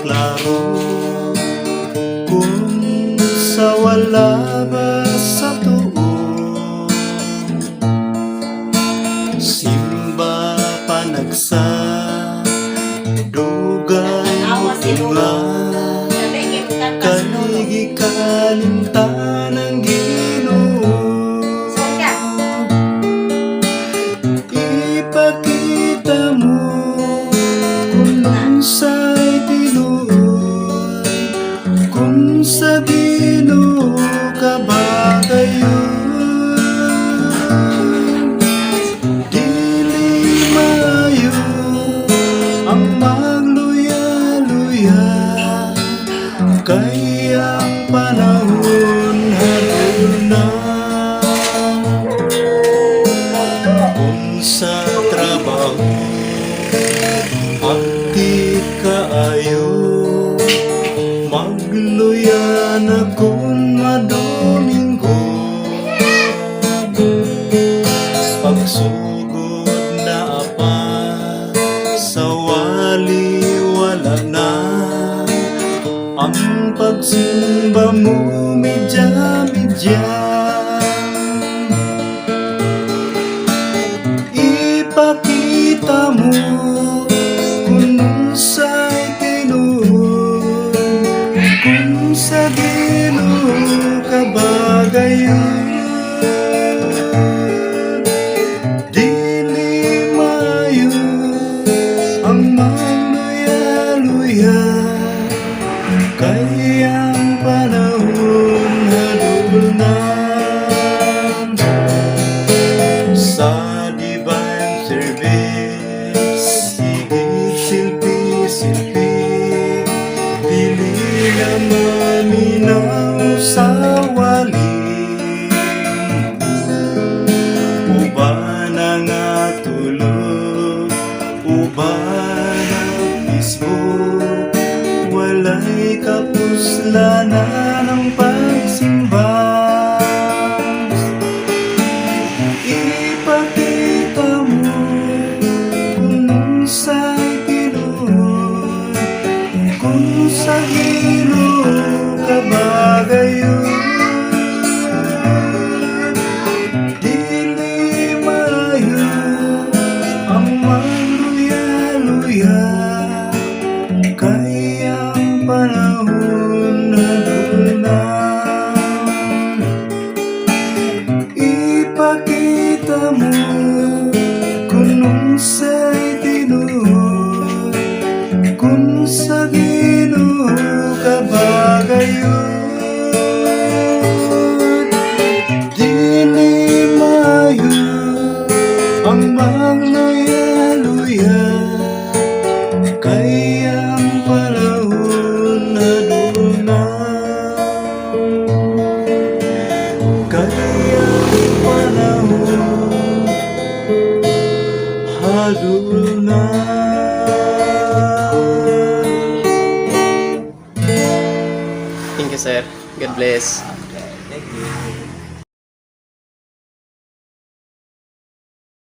klaro. Kung sa wala ba sa tuo, simba panagsa dugan mo nga kanigi kalimtan ang Ginoo. Ipakita mo kung unsay tinuod, kung sa Ginoo ka ba kayo. Dili mayo ang magluya-luya, kay ang panahon harul na. Kung sa trabaho akti kaayo, magluya na kung madomingo. Pagsugod na apa sa wali wala na, ang pagsimba mo medya-medya. Ipakita mo kung unsay tinuod, kung sa Ginoo ka ba gayon. Dili mayo ang magluya-luya, kay ang panahon harul na. Sa divine service, sige silpi-silpi, dili na maminaw sa wali. Uban ang tulog, uban ang Facebook, walay kapuslanan ng pagsimba. Ipakita mo kung unsay tinuod, kung sa Ginoo ka ba gayon. Dili mayo ang magluya-luya, kay ang panahon harul na. Ipakita mo kung unsay tinuod, kung sa Ginoo ka ba gayon. Dili mayo ang magluya-luya, kay ang panahon harul na. Kay ang panahon harul na. Thank you, sir. God bless.